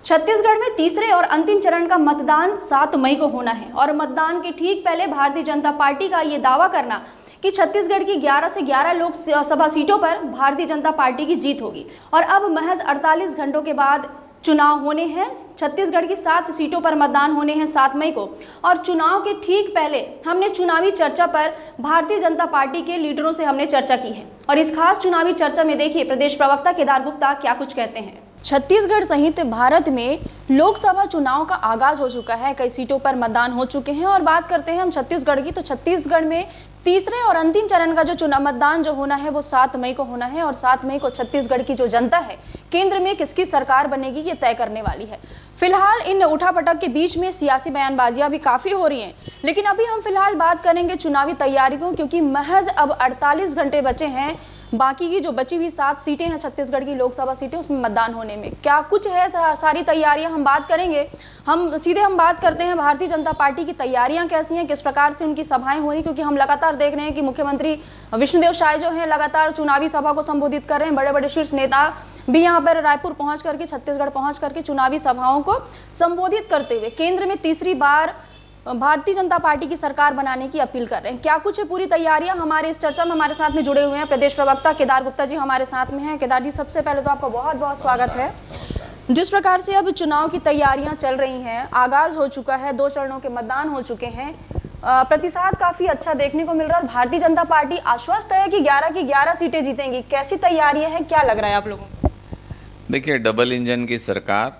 छत्तीसगढ़ में तीसरे और अंतिम चरण का मतदान 7 मई को होना है और मतदान के ठीक पहले भारतीय जनता पार्टी का ये दावा करना कि छत्तीसगढ़ की 11 से 11 लोकसभा सीटों पर भारतीय जनता पार्टी की जीत होगी और अब महज 48 घंटों के बाद चुनाव होने हैं। छत्तीसगढ़ की 7 सीटों पर मतदान होने हैं 7 मई को और चुनाव के ठीक पहले हमने चुनावी चर्चा पर भारतीय जनता पार्टी के लीडरों से हमने चर्चा की है और इस खास चुनावी चर्चा में देखिए प्रदेश प्रवक्ता केदार गुप्ता क्या कुछ कहते हैं। छत्तीसगढ़ सहित भारत में लोकसभा चुनाव का आगाज हो चुका है, कई सीटों पर मतदान हो चुके हैं और बात करते हैं हम छत्तीसगढ़ की, तो छत्तीसगढ़ में तीसरे और अंतिम चरण का जो चुनाव मतदान जो होना है वो 7 मई को होना है और 7 मई को छत्तीसगढ़ की जो जनता है केंद्र में किसकी सरकार बनेगी ये तय करने वाली है। फिलहाल इन उठापटक के बीच में सियासी बयानबाजियां भी काफी हो रही हैं, लेकिन अभी हम फिलहाल बात करेंगे चुनावी तैयारियों, क्योंकि महज अब 48 घंटे बचे हैं। बाकी की जो बची हुई 7 सीटें हैं छत्तीसगढ़ की लोकसभा सीटें, उसमें मतदान होने में क्या कुछ है सारी तैयारियां हम बात करेंगे। हम बात करते हैं भारतीय जनता पार्टी की तैयारियां कैसी हैं, किस प्रकार से उनकी सभाएं हो रही, क्योंकि हम लगातार देख रहे हैं कि मुख्यमंत्री विष्णुदेव साय जो हैं लगातार चुनावी सभा को संबोधित कर रहे हैं। बड़े बड़े शीर्ष नेता भी यहाँ पर रायपुर पहुंच करके, छत्तीसगढ़ पहुंच करके चुनावी सभाओं को संबोधित करते हुए केंद्र में तीसरी बार भारतीय जनता पार्टी की सरकार बनाने की अपील कर रहे हैं। क्या कुछ है पूरी तैयारियां, हमारे इस चर्चा में हमारे साथ में जुड़े हुए हैं प्रदेश प्रवक्ता केदार गुप्ता जी हमारे साथ में हैं। केदार जी, सबसे पहले तो आपका बहुत बहुत स्वागत है। जिस प्रकार से अब चुनाव की तैयारियां चल रही हैं, आगाज हो चुका है, 2 चरणों के मतदान हो चुके हैं, प्रतिशत काफी अच्छा देखने को मिल रहा है और भारतीय जनता पार्टी आश्वस्त है कि 11 की 11 सीटें जीतेंगी। कैसी तैयारियां हैं, क्या लग रहा है आप लोगों को? देखिए, डबल इंजन की सरकार,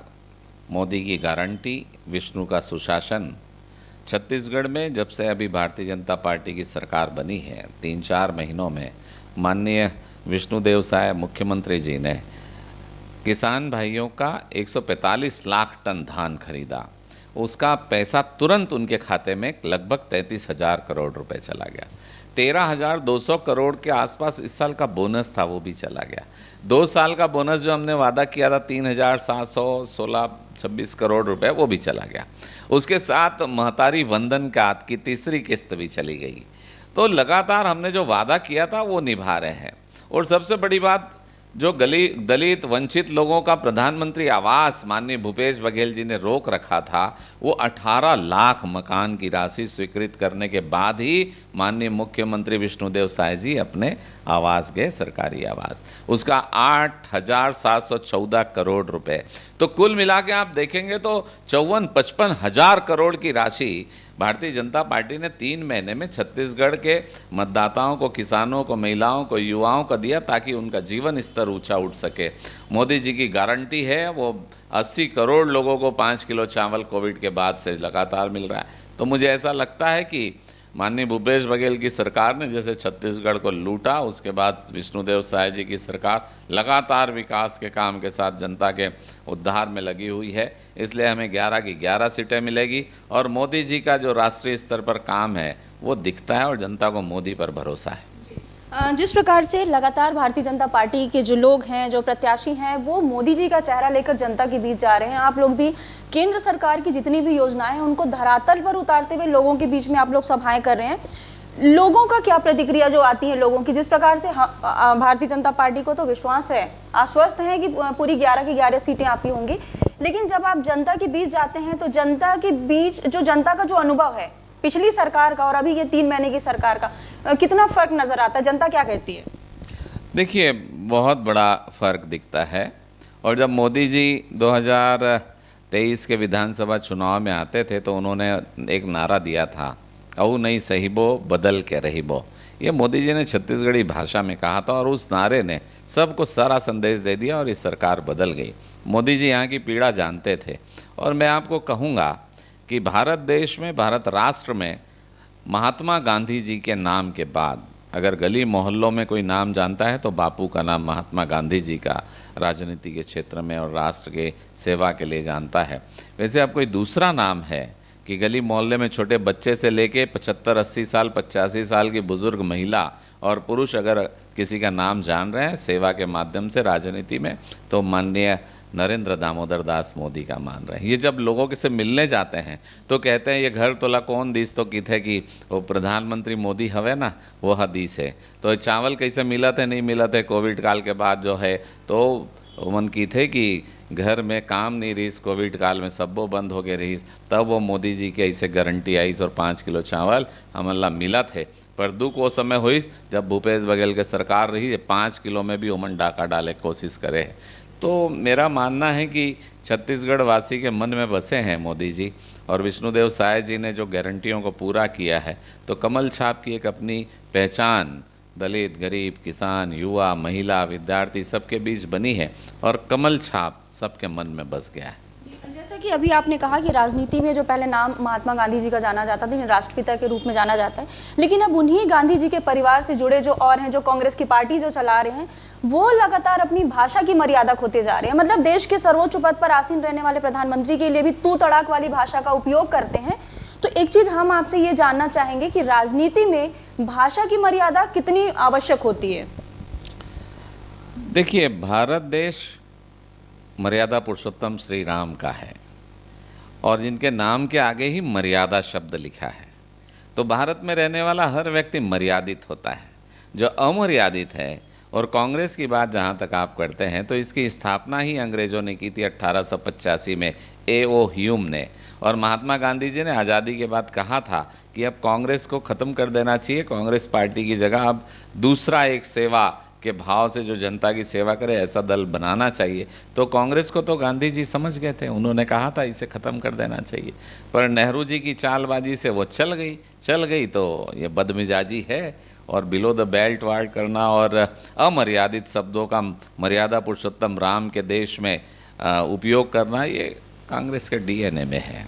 मोदी की गारंटी, विष्णु का सुशासन। छत्तीसगढ़ में जब से अभी भारतीय जनता पार्टी की सरकार बनी है 3-4 महीनों में माननीय विष्णुदेव साय मुख्यमंत्री जी ने किसान भाइयों का 145 लाख टन धान खरीदा। उसका पैसा तुरंत उनके खाते में लगभग 33,000 करोड़ रुपए चला गया। 13,200 करोड़ के आसपास इस साल का बोनस था, वो भी चला गया। 2 साल का बोनस जो हमने वादा किया था 3,716-26 करोड़ रुपए, वो भी चला गया। उसके साथ महतारी वंदन कार्ड की तीसरी किस्त भी चली गई। तो लगातार हमने जो वादा किया था वो निभा रहे हैं। और सबसे बड़ी बात, जो दलित वंचित लोगों का प्रधानमंत्री आवास माननीय भूपेश बघेल जी ने रोक रखा था, वो 18 लाख मकान की राशि स्वीकृत करने के बाद ही माननीय मुख्यमंत्री विष्णुदेव साय जी अपने आवास गए, सरकारी आवास। उसका 8,714 करोड़ रुपए। तो कुल मिला के आप देखेंगे तो 54-55 हजार करोड़ की राशि भारतीय जनता पार्टी ने 3 महीने में छत्तीसगढ़ के मतदाताओं को, किसानों को, महिलाओं को, युवाओं को दिया ताकि उनका जीवन स्तर ऊंचा उठ सके। मोदी जी की गारंटी है, वो 80 करोड़ लोगों को 5 किलो चावल कोविड के बाद से लगातार मिल रहा है। तो मुझे ऐसा लगता है कि माननीय भूपेश बघेल की सरकार ने जैसे छत्तीसगढ़ को लूटा, उसके बाद विष्णुदेव साय जी की सरकार लगातार विकास के काम के साथ जनता के उद्धार में लगी हुई है। इसलिए हमें 11 की 11 सीटें मिलेगी और मोदी जी का जो राष्ट्रीय स्तर पर काम है वो दिखता है और जनता को मोदी पर भरोसा है। जिस प्रकार से लगातार भारतीय जनता पार्टी के जो लोग हैं, जो प्रत्याशी हैं, वो मोदी जी का चेहरा लेकर जनता के बीच जा रहे हैं। आप लोग भी केंद्र सरकार की जितनी भी योजनाएं हैं उनको धरातल पर उतारते हुए लोगों के बीच में आप लोग सभाएं कर रहे हैं। लोगों का क्या प्रतिक्रिया जो आती है लोगों की, जिस प्रकार से भारतीय जनता पार्टी को तो विश्वास है, आश्वस्त है कि पूरी 11 की 11 सीटें आपकी होंगी, लेकिन जब आप जनता के बीच जाते हैं तो जनता के बीच जो जनता का जो अनुभव है पिछली सरकार का और अभी ये 3 महीने की सरकार का, कितना फर्क नजर आता है? जनता क्या कहती है? देखिए, बहुत बड़ा फर्क दिखता है। और जब मोदी जी 2023 के विधानसभा चुनाव में आते थे तो उन्होंने एक नारा दिया था, औ नहीं सहीबो बदल के रहीबो। ये मोदी जी ने छत्तीसगढ़ी भाषा में कहा था और उस नारे ने सबको सारा संदेश दे दिया और इस सरकार बदल गई। मोदी जी यहाँ की पीड़ा जानते थे और मैं आपको कहूँगा कि भारत देश में, भारत राष्ट्र में महात्मा गांधी जी के नाम के बाद अगर गली मोहल्लों में कोई नाम जानता है तो बापू का नाम महात्मा गांधी जी का राजनीति के क्षेत्र में और राष्ट्र के सेवा के लिए जानता है। वैसे अब कोई दूसरा नाम है कि गली मोहल्ले में छोटे बच्चे से लेके 75-80 साल, 85 साल की बुजुर्ग महिला और पुरुष अगर किसी का नाम जान रहे हैं सेवा के माध्यम से राजनीति में, तो माननीय नरेंद्र दामोदर दास मोदी का मान रहे हैं। ये जब लोगों के से मिलने जाते हैं तो कहते हैं ये घर तोला कौन दीस, तो की थे कि वो प्रधानमंत्री मोदी हवे ना, वो हदीस है। तो चावल कैसे मिला थे, नहीं मिला थे कोविड काल के बाद जो है, तो मन की थे कि घर में काम नहीं रही, कोविड काल में सबो बंद हो गए रही, तब वो मोदी जी के ऐसे गारंटी आई और 5 किलो चावल हमला मिला थे। पर दुख वो समय हुई जब भूपेश बघेल के सरकार रही, 5 किलो में भी उमन डाका डाले कोशिश करे। तो मेरा मानना है कि छत्तीसगढ़ वासी के मन में बसे हैं मोदी जी, और विष्णुदेव साय जी ने जो गारंटियों को पूरा किया है, तो कमल छाप की एक अपनी पहचान दलित, गरीब, किसान, युवा, महिला, विद्यार्थी सबके बीच बनी है, और कमल छाप सबके मन में बस गया है। जैसा कि अभी आपने कहा कि राजनीति में जो पहले नाम महात्मा गांधी जी का जाना जाता था, राष्ट्रपिता के रूप में जाना जाता है, लेकिन अब उन्हीं गांधी जी के परिवार से जुड़े जो और हैं, जो कांग्रेस की पार्टी जो चला रहे हैं, वो लगातार अपनी भाषा की मर्यादा खोते जा रहे हैं। मतलब देश के सर्वोच्च पद पर आसीन रहने वाले प्रधानमंत्री के लिए भी तू तड़ाक वाली भाषा का उपयोग करते हैं। तो एक चीज हम आपसे ये जानना चाहेंगे कि राजनीति में भाषा की मर्यादा कितनी आवश्यक होती है? देखिए, भारत देश मर्यादा पुरुषोत्तम श्री राम का है, और जिनके नाम के आगे ही मर्यादा शब्द लिखा है। तो भारत में रहने वाला हर व्यक्ति मर्यादित होता है। जो अमर्यादित है, और कांग्रेस की बात जहाँ तक आप करते हैं, तो इसकी स्थापना ही अंग्रेज़ों ने की थी 1885 में, A.O. ह्यूम ने। और महात्मा गांधी जी ने आज़ादी के बाद कहा था कि अब कांग्रेस को ख़त्म कर देना चाहिए, कांग्रेस पार्टी की जगह अब दूसरा एक सेवा के भाव से जो जनता की सेवा करे ऐसा दल बनाना चाहिए। तो कांग्रेस को तो गांधी जी समझ गए थे, उन्होंने कहा था इसे ख़त्म कर देना चाहिए, पर नेहरू जी की चालबाजी से वो चल गई। तो ये बदमिजाजी है, और बिलो द बेल्ट वार्ड करना और अमर्यादित शब्दों का मर्यादा पुरुषोत्तम राम के देश में उपयोग करना, ये कांग्रेस के DNA में है।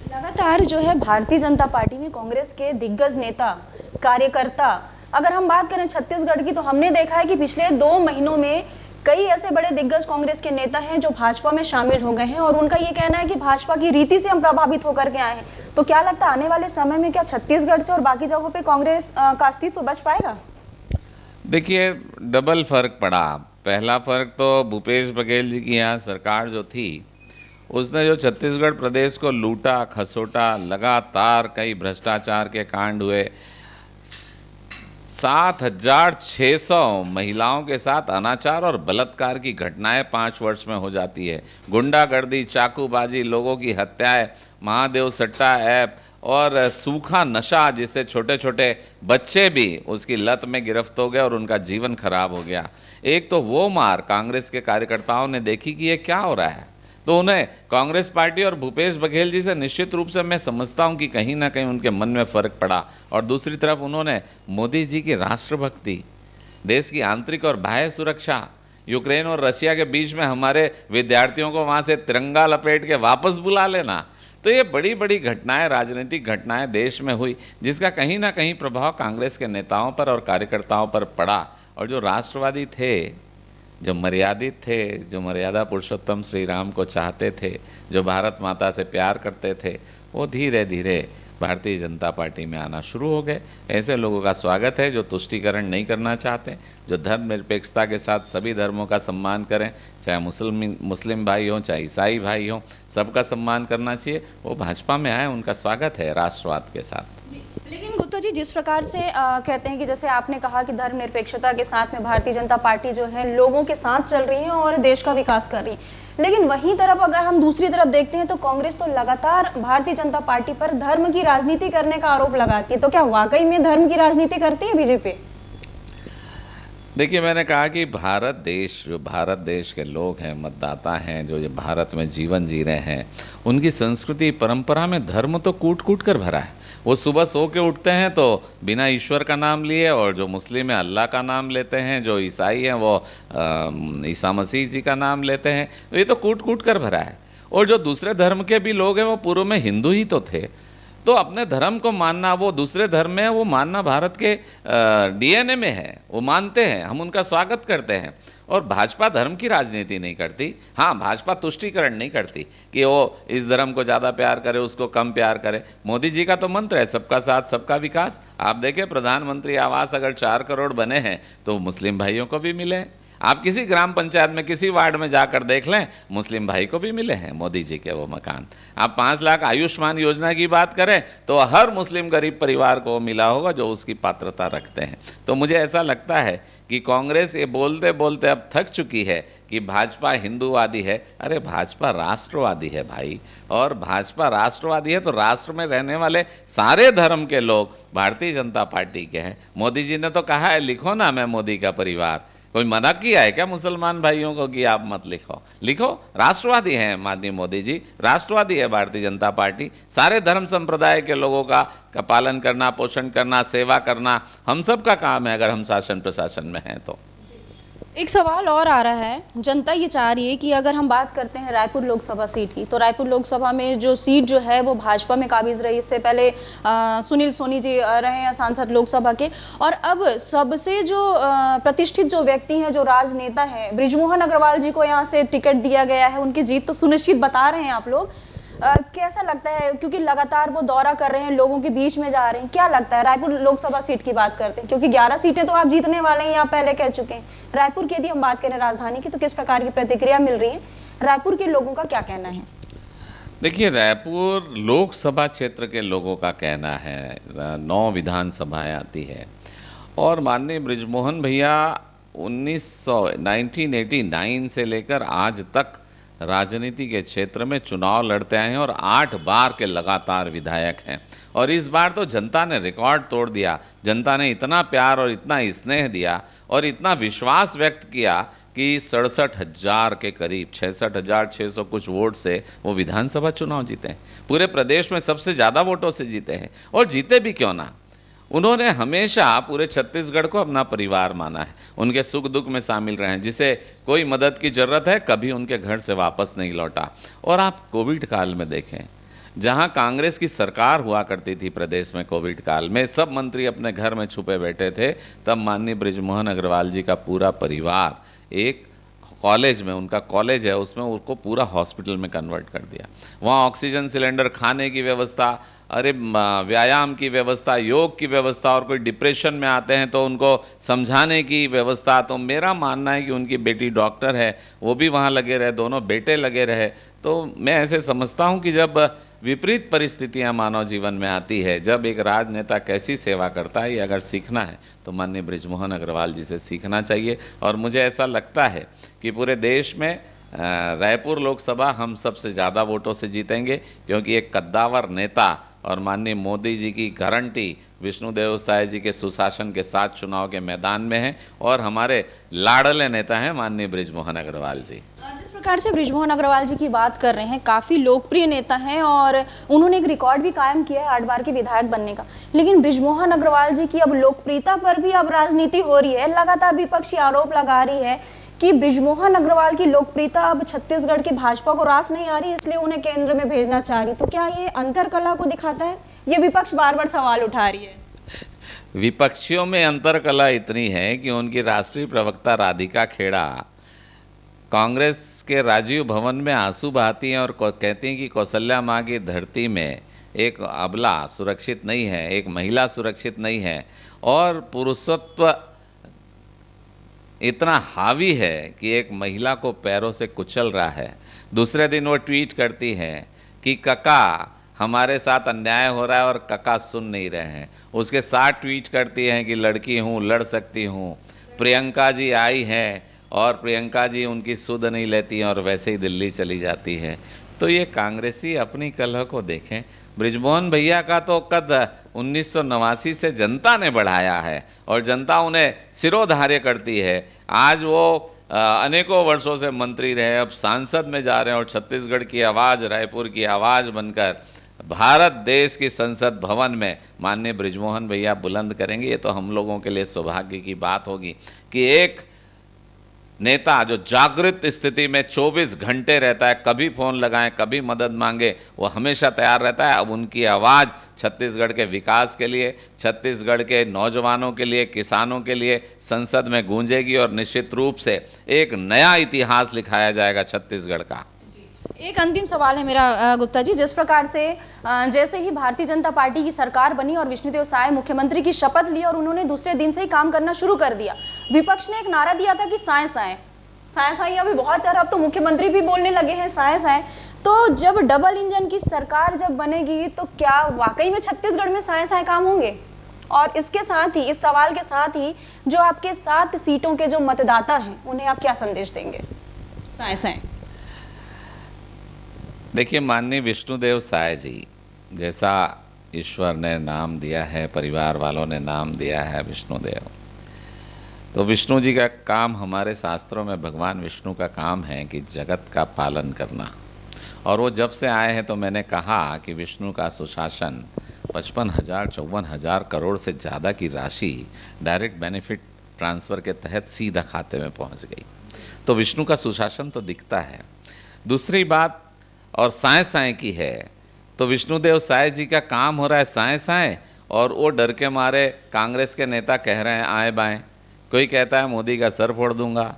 लगातार जो है भारतीय जनता पार्टी में कांग्रेस के दिग्गज नेता, कार्यकर्ता, अगर हम बात करें छत्तीसगढ़ की, तो हमने देखा है कि पिछले 2 महीनों में कई ऐसे बड़े दिग्गज कांग्रेस के नेता हैं जो भाजपा में शामिल हो गए हैं, और उनका ये कहना है कि भाजपा की रीति से हम प्रभावित होकर के आए हैं। तो क्या लगता है आने वाले समय में क्या छत्तीसगढ़ से और बाकी जगहों पे कांग्रेस का अस्तित्व बच पाएगा? देखिए, डबल फर्क पड़ा। पहला फर्क तो भूपेश बघेल जी की यहाँ सरकार जो थी, उसने जो छत्तीसगढ़ प्रदेश को लूटा खसोटा, लगातार कई भ्रष्टाचार के कांड हुए, 7,600 महिलाओं के साथ अनाचार और बलात्कार की घटनाएं 5 वर्ष में हो जाती है। गुंडागर्दी, चाकूबाजी, लोगों की हत्याएं, महादेव सट्टा ऐप और सूखा नशा, जिससे छोटे छोटे बच्चे भी उसकी लत में गिरफ्त हो गए और उनका जीवन खराब हो गया। एक तो वो मार कांग्रेस के कार्यकर्ताओं ने देखी कि ये क्या हो रहा है, तो उन्हें कांग्रेस पार्टी और भूपेश बघेल जी से निश्चित रूप से मैं समझता हूं कि कहीं ना कहीं उनके मन में फ़र्क पड़ा। और दूसरी तरफ उन्होंने मोदी जी की राष्ट्रभक्ति, देश की आंतरिक और बाह्य सुरक्षा, यूक्रेन और रशिया के बीच में हमारे विद्यार्थियों को वहां से तिरंगा लपेट के वापस बुला लेना, तो ये बड़ी बड़ी घटनाएं, राजनीतिक घटनाएं देश में हुई, जिसका कहीं ना कहीं प्रभाव कांग्रेस के नेताओं पर और कार्यकर्ताओं पर पड़ा। और जो राष्ट्रवादी थे, जो मर्यादित थे, जो मर्यादा पुरुषोत्तम श्री राम को चाहते थे, जो भारत माता से प्यार करते थे, वो धीरे धीरे भारतीय जनता पार्टी में आना शुरू हो गए। ऐसे लोगों का स्वागत है जो तुष्टीकरण नहीं करना चाहते, जो धर्मनिरपेक्षता के साथ सभी धर्मों का सम्मान करें, चाहे मुस्लिम भाई हों, चाहे ईसाई भाई हों, सबका सम्मान करना चाहिए। वो भाजपा में आए, उनका स्वागत है राष्ट्रवाद के साथ। लेकिन गुप्ता जी, जिस प्रकार से कहते हैं कि जैसे आपने कहा कि धर्मनिरपेक्षता के साथ में भारतीय जनता पार्टी जो है लोगों के साथ चल रही है और देश का विकास कर रही है, लेकिन वहीं तरफ अगर हम दूसरी तरफ देखते हैं तो कांग्रेस तो लगातार भारतीय जनता पार्टी पर धर्म की राजनीति करने का आरोप लगाती है। तो क्या वाकई में धर्म की राजनीति करती है बीजेपी? देखिए, मैंने कहा कि भारत देश, जो भारत देश के लोग हैं, मतदाता हैं, जो ये भारत में जीवन जी रहे हैं, उनकी संस्कृति परंपरा में धर्म तो कूट कूट कर भरा है। वो सुबह सो के उठते हैं तो बिना ईश्वर का नाम लिए, और जो मुस्लिम है अल्लाह का नाम लेते हैं, जो ईसाई हैं वो ईसा मसीह जी का नाम लेते हैं। ये तो कूट कूट कर भरा है। और जो दूसरे धर्म के भी लोग हैं वो पूर्व में हिंदू ही तो थे, तो अपने धर्म को मानना, वो दूसरे धर्म में है वो मानना भारत के DNA में है, वो मानते हैं, हम उनका स्वागत करते हैं। और भाजपा धर्म की राजनीति नहीं करती। हाँ, भाजपा तुष्टीकरण नहीं करती कि वो इस धर्म को ज़्यादा प्यार करे, उसको कम प्यार करे। मोदी जी का तो मंत्र है सबका साथ सबका विकास। आप देखें, प्रधानमंत्री आवास अगर 4 करोड़ बने हैं तो मुस्लिम भाइयों को भी मिले। आप किसी ग्राम पंचायत में, किसी वार्ड में जाकर देख लें, मुस्लिम भाई को भी मिले हैं मोदी जी के वो मकान। आप 5 लाख आयुष्मान योजना की बात करें तो हर मुस्लिम गरीब परिवार को मिला होगा जो उसकी पात्रता रखते हैं। तो मुझे ऐसा लगता है कि कांग्रेस ये बोलते बोलते अब थक चुकी है कि कि भाजपा हिंदूवादी है। अरे भाजपा राष्ट्रवादी है भाई, और भाजपा राष्ट्रवादी है तो राष्ट्र में रहने वाले सारे धर्म के लोग भारतीय जनता पार्टी के हैं। मोदी जी ने तो कहा है लिखो ना मैं मोदी का परिवार, कोई मना किया है क्या मुसलमान भाइयों को कि आप मत लिखो? लिखो, राष्ट्रवादी हैं माननीय मोदी जी, राष्ट्रवादी है भारतीय जनता पार्टी। सारे धर्म संप्रदाय के लोगों का पालन करना, पोषण करना, सेवा करना हम सब का काम है अगर हम शासन प्रशासन में हैं तो। एक सवाल और आ रहा है, जनता ये चाह रही है कि अगर हम बात करते हैं रायपुर लोकसभा सीट की, तो रायपुर लोकसभा में जो सीट जो है वो भाजपा में काबिज रही। इससे पहले सुनील सोनी जी रहे हैं सांसद लोकसभा के, और अब सबसे जो प्रतिष्ठित जो व्यक्ति हैं, जो राजनेता हैं, बृजमोहन अग्रवाल जी को यहाँ से टिकट दिया गया है। उनकी जीत तो सुनिश्चित बता रहे हैं आप लोग, कैसा लगता है? क्योंकि लगातार वो दौरा कर रहे हैं, लोगों के बीच में जा रहे हैं, क्या लगता है? रायपुर लोकसभा सीट की बात करते हैं, क्योंकि 11 सीटें तो आप जीतने वाले हैं, आप पहले कह चुके हैं। रायपुर की यदि हम बात करें राजधानी की, तो किस प्रकार की प्रतिक्रिया मिल रही है? रायपुर के लोगों का क्या कहना है? देखिए, रायपुर लोकसभा क्षेत्र के लोगों का कहना है 9 विधानसभाएं आती है, और माननीय बृजमोहन भैया 1989 से लेकर आज तक राजनीति के क्षेत्र में चुनाव लड़ते आए हैं और 8 बार के लगातार विधायक हैं। और इस बार तो जनता ने रिकॉर्ड तोड़ दिया। जनता ने इतना प्यार और इतना स्नेह दिया और इतना विश्वास व्यक्त किया कि 67,000 के करीब 66,600 कुछ वोट से वो विधानसभा चुनाव जीते हैं। पूरे प्रदेश में सबसे ज़्यादा वोटों से जीते हैं, और जीते भी क्यों ना। उन्होंने हमेशा पूरे छत्तीसगढ़ को अपना परिवार माना है, उनके सुख दुख में शामिल रहे हैं। जिसे कोई मदद की ज़रूरत है कभी उनके घर से वापस नहीं लौटा। और आप कोविड काल में देखें, जहां कांग्रेस की सरकार हुआ करती थी प्रदेश में, कोविड काल में सब मंत्री अपने घर में छुपे बैठे थे, तब माननीय बृजमोहन अग्रवाल जी का पूरा परिवार एक कॉलेज में, उनका कॉलेज है उसमें, उसको पूरा हॉस्पिटल में कन्वर्ट कर दिया। वहाँ ऑक्सीजन सिलेंडर, खाने की व्यवस्था, अरे व्यायाम की व्यवस्था, योग की व्यवस्था, और कोई डिप्रेशन में आते हैं तो उनको समझाने की व्यवस्था। तो मेरा मानना है कि उनकी बेटी डॉक्टर है, वो भी वहाँ लगे रहे, दोनों बेटे लगे रहे। तो मैं ऐसे समझता हूँ कि जब विपरीत परिस्थितियां मानव जीवन में आती है, जब एक राजनेता कैसी सेवा करता है, ये अगर सीखना है तो माननीय बृजमोहन अग्रवाल जी से सीखना चाहिए। और मुझे ऐसा लगता है कि पूरे देश में रायपुर लोकसभा हम सबसे ज़्यादा वोटों से जीतेंगे, क्योंकि एक कद्दावर नेता और माननीय मोदी जी की गारंटी विष्णुदेव साय जी के सुशासन के साथ चुनाव के मैदान में है, और हमारे लाडले नेता हैं माननीय बृजमोहन अग्रवाल जी। जिस प्रकार से बृजमोहन अग्रवाल जी की बात कर रहे हैं, काफ़ी लोकप्रिय नेता हैं और उन्होंने एक रिकॉर्ड भी कायम किया है 8 बार के विधायक बनने का। लेकिन बृजमोहन अग्रवाल जी की अब लोकप्रियता पर भी अब राजनीति हो रही है। लगातार विपक्षी आरोप लगा रही है कि बृजमोहन अग्रवाल की लोकप्रियता अब छत्तीसगढ़ की भाजपा को रास नहीं आ रही, इसलिए उन्हें केंद्र में भेजना चाह रही। तो क्या ये अंतर कला को दिखाता है? ये विपक्ष बार बार सवाल उठा रही है। विपक्षियों में अंतर कला इतनी है कि उनकी राष्ट्रीय प्रवक्ता राधिका खेड़ा कांग्रेस के राजीव भवन में आंसू बहाती हैं और कहती हैं कि कौशल्या माँ की धरती में एक अबला सुरक्षित नहीं है, एक महिला सुरक्षित नहीं है, और पुरुषत्व इतना हावी है कि एक महिला को पैरों से कुचल रहा है। दूसरे दिन वो ट्वीट करती हैं कि कका हमारे साथ अन्याय हो रहा है और कका सुन नहीं रहे हैं। उसके साथ ट्वीट करती हैं कि लड़की हूँ, लड़ सकती हूँ। प्रियंका जी आई हैं और प्रियंका जी उनकी सुध नहीं लेती हैं और वैसे ही दिल्ली चली जाती है। तो ये कांग्रेसी अपनी कलह को देखें। बृजमोहन भैया का तो कद 1989 से जनता ने बढ़ाया है और जनता उन्हें सिरोधार्य करती है। आज वो अनेकों वर्षों से मंत्री रहे, अब सांसद में जा रहे हैं और छत्तीसगढ़ की आवाज़, रायपुर की आवाज़ बनकर भारत देश की संसद भवन में माननीय बृजमोहन भैया बुलंद करेंगे। ये तो हम लोगों के लिए सौभाग्य की बात होगी कि एक नेता जो जागृत स्थिति में 24 घंटे रहता है, कभी फ़ोन लगाएं, कभी मदद मांगे, वो हमेशा तैयार रहता है। अब उनकी आवाज़ छत्तीसगढ़ के विकास के लिए, छत्तीसगढ़ के नौजवानों के लिए, किसानों के लिए संसद में गूंजेगी और निश्चित रूप से एक नया इतिहास लिखाया जाएगा छत्तीसगढ़ का। एक अंतिम सवाल है मेरा गुप्ता जी, जिस प्रकार से जैसे ही भारतीय जनता पार्टी की सरकार बनी और विष्णुदेव साय मुख्यमंत्री की शपथ ली और उन्होंने दूसरे दिन से ही काम करना शुरू कर दिया, विपक्ष ने एक नारा दिया था कि साय साय साय साय। अभी बहुत सारा, अब तो मुख्यमंत्री भी बोलने लगे हैं साय साय। तो जब डबल इंजन की सरकार जब बनेगी तो क्या वाकई में छत्तीसगढ़ में साय साय काम होंगे? और इसके साथ ही, इस सवाल के साथ ही, जो आपके 7 सीटों के जो मतदाता हैं उन्हें आप क्या संदेश देंगे? साए साए। देखिए, माननीय विष्णुदेव साय जी जैसा ईश्वर ने नाम दिया है, परिवार वालों ने नाम दिया है विष्णुदेव, तो विष्णु जी का काम, हमारे शास्त्रों में भगवान विष्णु का काम है कि जगत का पालन करना। और वो जब से आए हैं तो मैंने कहा कि विष्णु का सुशासन 55,000 54,000 करोड़ से ज़्यादा की राशि डायरेक्ट बेनिफिट ट्रांसफ़र के तहत सीधा खाते में पहुंच गई। तो विष्णु का सुशासन तो दिखता है। दूसरी बात और साए साए की है, तो विष्णुदेव साय जी का काम हो रहा है साए साए, और वो डर के मारे कांग्रेस के नेता कह रहे हैं आए बाएं। कोई कहता है मोदी का सर फोड़ दूंगा,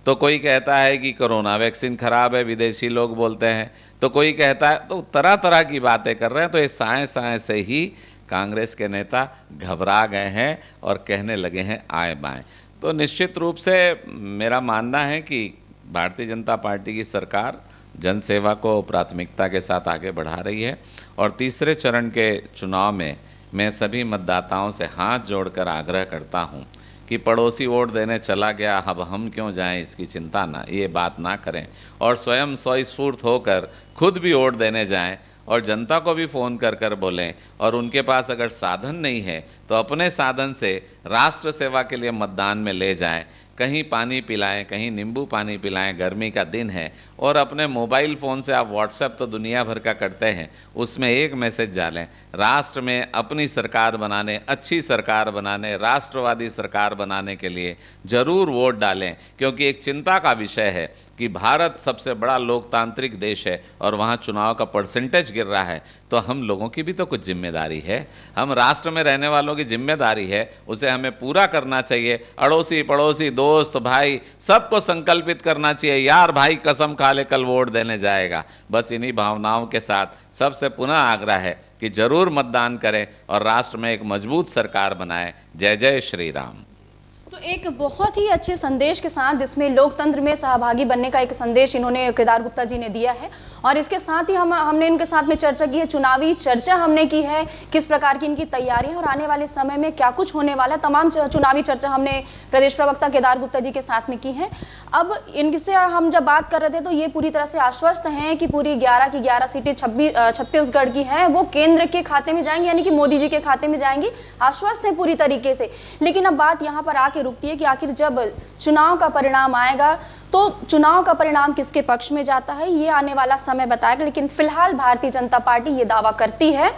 तो कोई कहता है कि कोरोना वैक्सीन खराब है, विदेशी लोग बोलते हैं, तो कोई कहता है, तो तरह तरह की बातें कर रहे हैं। तो ये साए साए से ही कांग्रेस के नेता घबरा गए हैं और कहने लगे हैं आए बाएं। तो निश्चित रूप से मेरा मानना है कि भारतीय जनता पार्टी की सरकार जन सेवा को प्राथमिकता के साथ आगे बढ़ा रही है। और तीसरे चरण के चुनाव में मैं सभी मतदाताओं से हाथ जोड़कर आग्रह करता हूं कि पड़ोसी वोट देने चला गया, अब हम क्यों जाएं, इसकी चिंता ना, ये बात ना करें, और स्वयं स्वस्फूर्त होकर खुद भी वोट देने जाएं और जनता को भी फ़ोन कर कर बोलें। और उनके पास अगर साधन नहीं है तो अपने साधन से राष्ट्र सेवा के लिए मतदान में ले जाएं। कहीं पानी पिलाएं, कहीं नींबू पानी पिलाएं, गर्मी का दिन है, और अपने मोबाइल फ़ोन से आप व्हाट्सएप तो दुनिया भर का करते हैं, उसमें एक मैसेज डालें, राष्ट्र में अपनी सरकार बनाने, अच्छी सरकार बनाने, राष्ट्रवादी सरकार बनाने के लिए ज़रूर वोट डालें। क्योंकि एक चिंता का विषय है कि भारत सबसे बड़ा लोकतांत्रिक देश है और वहाँ चुनाव का परसेंटेज गिर रहा है, तो हम लोगों की भी तो कुछ जिम्मेदारी है। हम राष्ट्र में रहने वालों की जिम्मेदारी है, उसे हमें पूरा करना चाहिए। अड़ोसी पड़ोसी दोस्त भाई सबको संकल्पित करना चाहिए, यार भाई कसम खा ले कल वोट देने जाएगा। बस इन्हीं भावनाओं के साथ सबसे पुनः आग्रह है कि जरूर मतदान करें और राष्ट्र में एक मजबूत सरकार बनाएं। जय जय श्री राम। तो एक बहुत ही अच्छे संदेश के साथ, जिसमें लोकतंत्र में सहभागी बनने का एक संदेश इन्होंने, केदार गुप्ता जी ने दिया है। और इसके साथ ही हमने इनके साथ में चर्चा की है, चुनावी चर्चा हमने की है, किस प्रकार की इनकी तैयारी है और आने वाले समय में क्या कुछ होने वाला है, तमाम चुनावी चर्चा हमने प्रदेश प्रवक्ता केदार गुप्ता जी के साथ में की है। अब इनसे हम जब बात कर रहे थे तो ये पूरी तरह से आश्वस्त हैं कि पूरी 11 की 11 सीटें छत्तीसगढ़ की हैं वो केंद्र के खाते में जाएंगी, यानी कि मोदी जी के खाते में जाएंगी। आश्वस्त हैं पूरी तरीके से। लेकिन अब बात यहाँ पर आके रुकती है कि आखिर जब चुनाव का परिणाम आएगा तो चुनाव का परिणाम किसके पक्ष में जाता है, ये आने वाला समय बताएगा। लेकिन फिलहाल भारतीय जनता पार्टी ये दावा करती है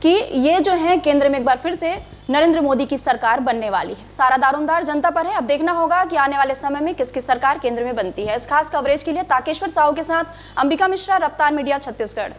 कि ये जो है केंद्र में एक बार फिर से नरेंद्र मोदी की सरकार बनने वाली है। सारा दारोमदार जनता पर है। अब देखना होगा कि आने वाले समय में किसकी सरकार केंद्र में बनती है। इस खास कवरेज के लिए ताकेश्वर साहू के साथ अंबिका मिश्रा, रफ्तार मीडिया, छत्तीसगढ़।